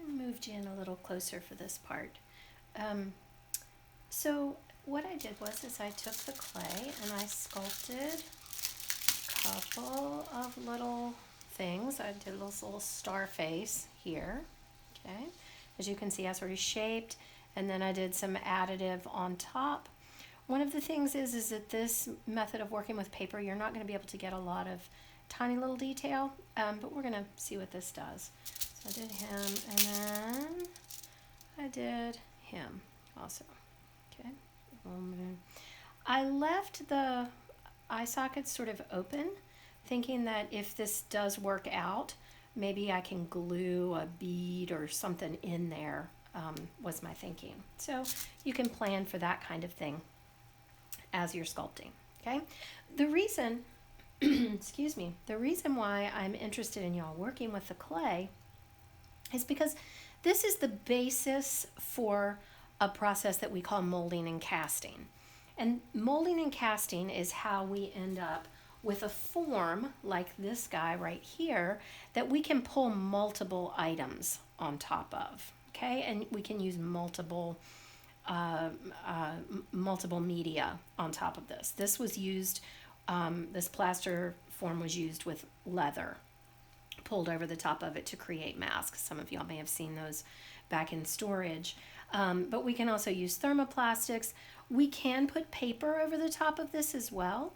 moved you in a little closer for this part. So what I did was I took the clay and I sculpted a couple of little things. I did this little star face here. Okay, as you can see, I sort of shaped, and then I did some additive on top. One of the things is that this method of working with paper, you're not going to be able to get a lot of tiny little detail, but we're going to see what this does. So I did him, and then I did him also. Okay. I left the eye sockets sort of open, thinking that if this does work out, maybe I can glue a bead or something in there, was my thinking. So you can plan for that kind of thing as you're sculpting. Okay. The reason, excuse me, the reason why I'm interested in y'all working with the clay is because this is the basis for a process that we call molding and casting. And molding and casting is how we end up with a form like this guy right here that we can pull multiple items on top of. Okay, and we can use multiple media on top of this. This was used, this plaster form was used with leather pulled over the top of it to create masks. Some of y'all may have seen those back in storage. But we can also use thermoplastics. We can put paper over the top of this as well.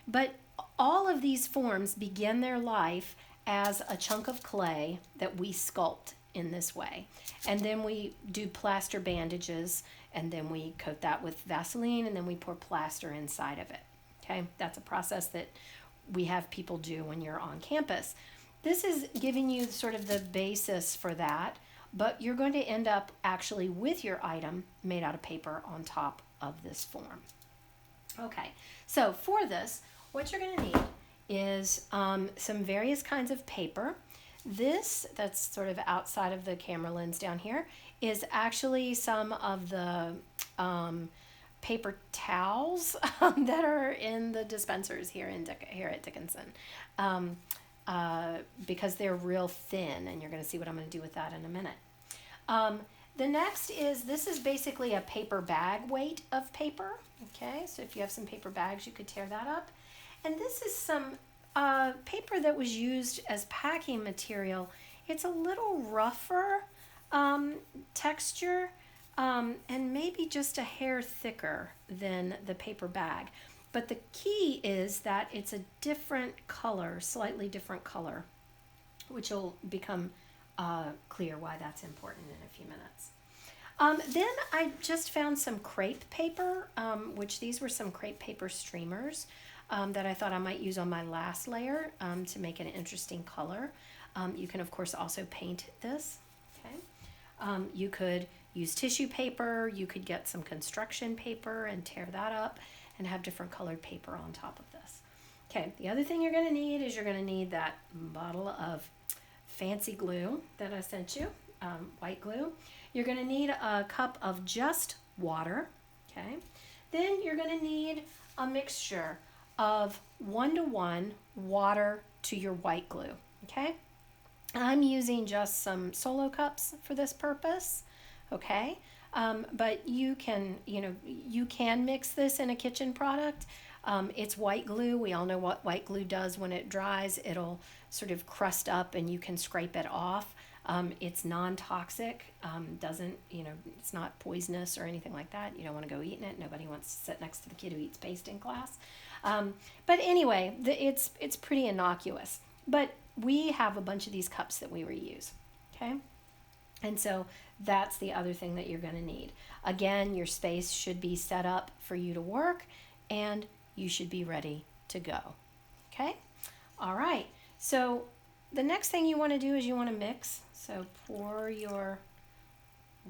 But all of these forms begin their life as a chunk of clay that we sculpt in this way. And then we do plaster bandages, and then we coat that with Vaseline, and then we pour plaster inside of it. Okay, that's a process that we have people do when you're on campus. This is giving you sort of the basis for that, but you're going to end up actually with your item made out of paper on top of this form. Okay, so for this, what you're going to need is some various kinds of paper. This, that's sort of outside of the camera lens down here, is actually some of the paper towels that are in the dispensers here at Dickinson. Because they're real thin, and you're going to see what I'm going to do with that in a minute. The next is, this is basically a paper bag weight of paper. Okay, so if you have some paper bags, you could tear that up. And this is some paper that was used as packing material. It's a little rougher texture, and maybe just a hair thicker than the paper bag. But the key is that it's a different color, slightly different color, which will become clear why that's important in a few minutes. Then I just found some crepe paper, which these were some crepe paper streamers that I thought I might use on my last layer to make an interesting color. You can, of course, also paint this. Okay. You could use tissue paper. You could get some construction paper and tear that up and have different colored paper on top of this. Okay, the other thing you're going to need is you're going to need that bottle of fancy glue that I sent you, white glue. You're going to need a cup of just water, okay? Then you're going to need a mixture of 1-to-1 water to your white glue, okay? I'm using just some Solo cups for this purpose, okay? But you can mix this in a kitchen product. It's white glue. We all know what white glue does when it dries. It'll sort of crust up and you can scrape it off. It's non-toxic, it's not poisonous or anything like that. You don't want to go eating it. Nobody wants to sit next to the kid who eats paste in class. But anyway, it's pretty innocuous. But we have a bunch of these cups that we reuse, okay? And so that's the other thing that you're going to need. Again, your space should be set up for you to work, and you should be ready to go, okay? All right, so the next thing you want to do is you want to mix. So pour your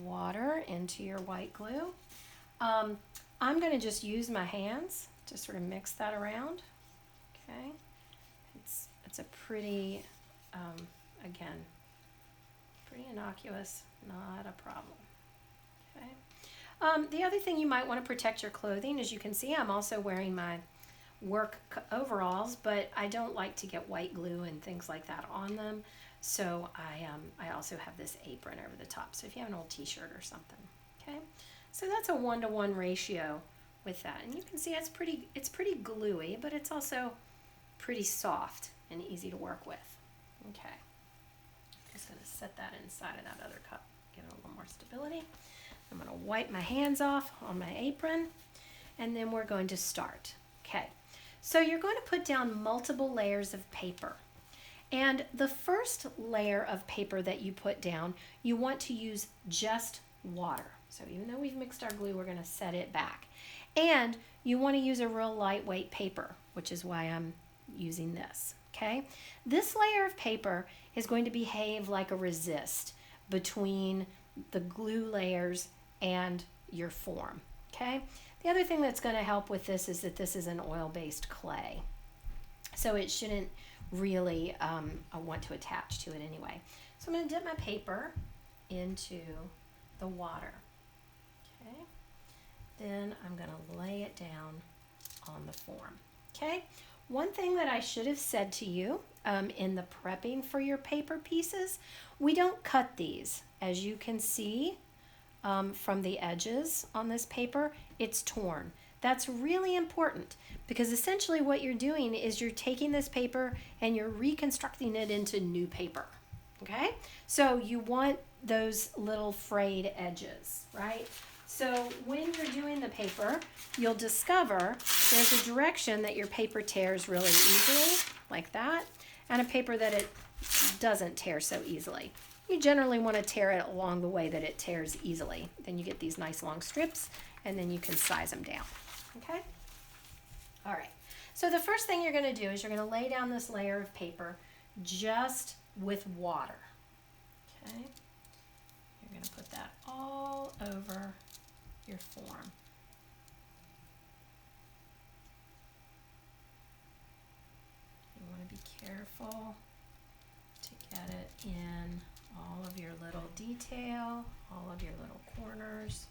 water into your white glue. I'm going to just use my hands to sort of mix that around. Okay, it's a pretty, again, pretty innocuous, not a problem. Okay. The other thing you might want to protect your clothing, as you can see, I'm also wearing my work overalls, but I don't like to get white glue and things like that on them. So I also have this apron over the top. So if you have an old t-shirt or something, okay? So that's a 1-to-1 ratio with that. And you can see it's pretty gluey, but it's also pretty soft and easy to work with. Okay. Just going to set that inside of that other cup, give it a little more stability. I'm going to wipe my hands off on my apron, and then we're going to start. Okay. So you're going to put down multiple layers of paper. And the first layer of paper that you put down, you want to use just water. So even though we've mixed our glue, we're going to set it back. And you want to use a real lightweight paper, which is why I'm using this. Okay? This layer of paper is going to behave like a resist between the glue layers and your form. Okay? The other thing that's going to help with this is that this is an oil-based clay. So it shouldn't really want to attach to it anyway. So I'm going to dip my paper into the water. Okay. Then I'm going to lay it down on the form. Okay. One thing that I should have said to you in the prepping for your paper pieces, we don't cut these. As you can see from the edges on this paper, it's torn. That's really important because essentially what you're doing is you're taking this paper and you're reconstructing it into new paper, okay? So you want those little frayed edges, right? So when you're doing the paper, you'll discover there's a direction that your paper tears really easily, like that, and a paper that it doesn't tear so easily. You generally want to tear it along the way that it tears easily. Then you get these nice long strips, and then you can size them down. Okay? All right. So the first thing you're going to do is you're going to lay down this layer of paper just with water. Okay? You're going to put that all over your form. You want to be careful to get it in all of your little detail, all of your little corners.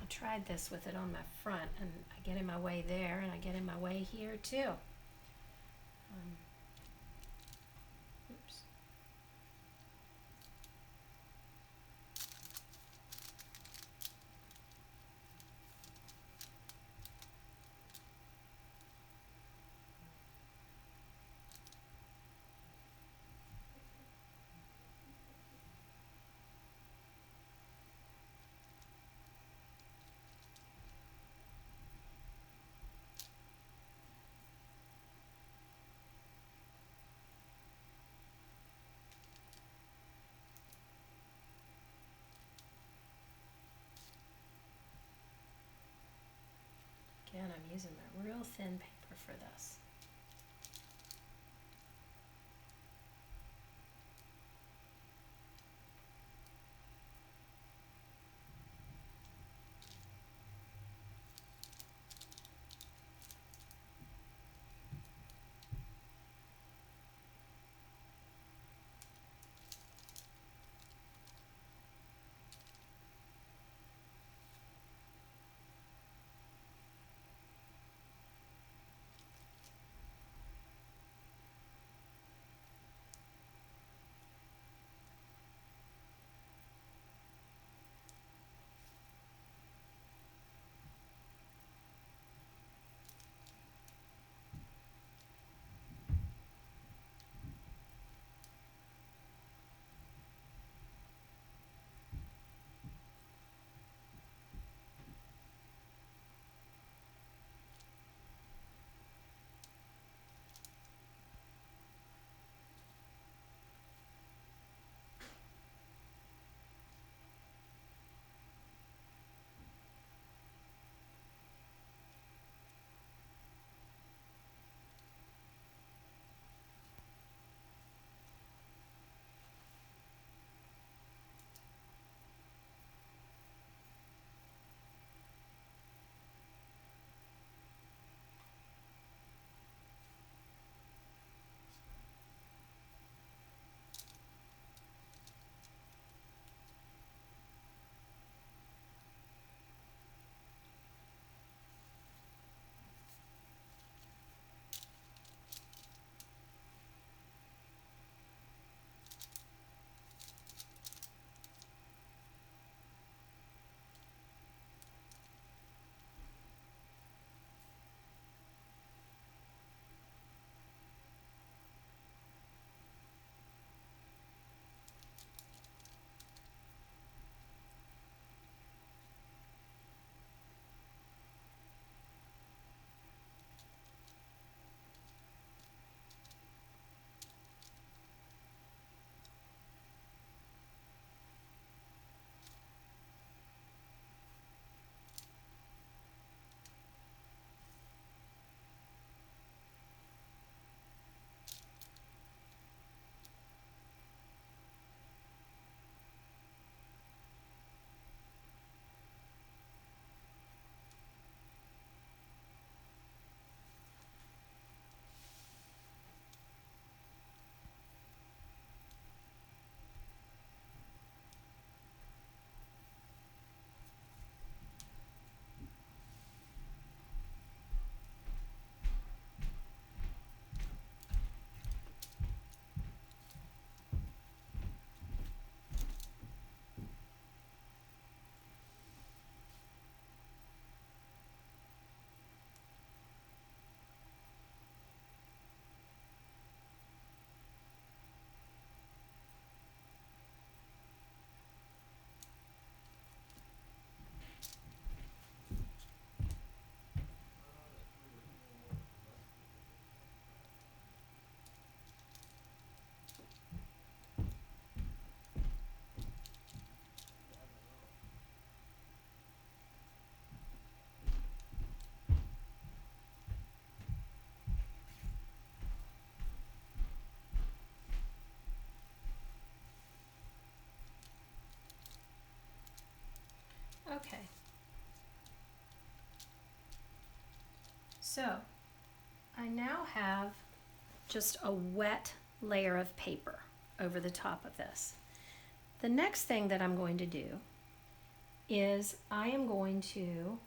Tried this with it on my front, and I get in my way there, and I get in my way here too. Oops. Again, I'm using my real thin paper for this. Okay. So I now have just a wet layer of paper over the top of this. The next thing that I'm going to do is I am going to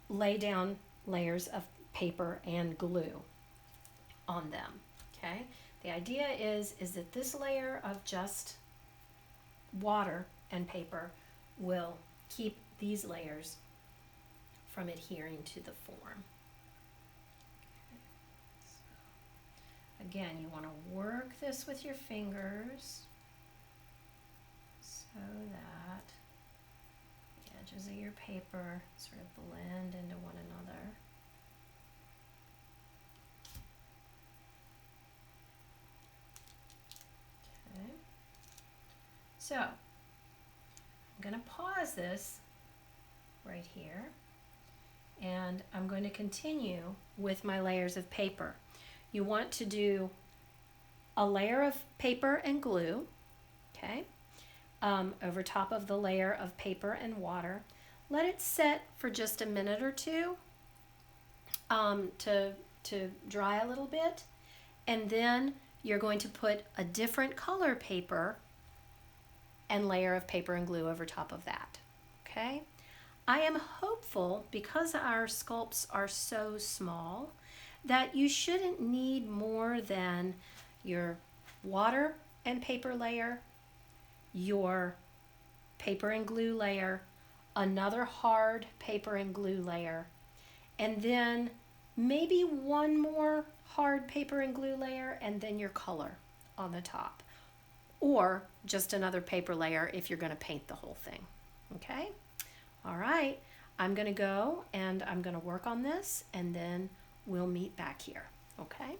lay down layers of paper and glue on them. Okay, the idea is that this layer of just water and paper will keep these layers from adhering to the form. Again, you want to work this with your fingers so that the edges of your paper sort of blend into one another. Okay. So, I'm going to pause this right here, and I'm going to continue with my layers of paper. You want to do a layer of paper and glue, okay, over top of the layer of paper and water. Let it set for just a minute or two to dry a little bit, and then you're going to put a different color paper and layer of paper and glue over top of that, okay? I am hopeful, because our sculpts are so small, that you shouldn't need more than your water and paper layer, your paper and glue layer, another hard paper and glue layer, and then maybe one more hard paper and glue layer, and then your color on the top. Or just another paper layer if you're going to paint the whole thing. Okay? All right. I'm going to go and I'm going to work on this, and then we'll meet back here. Okay?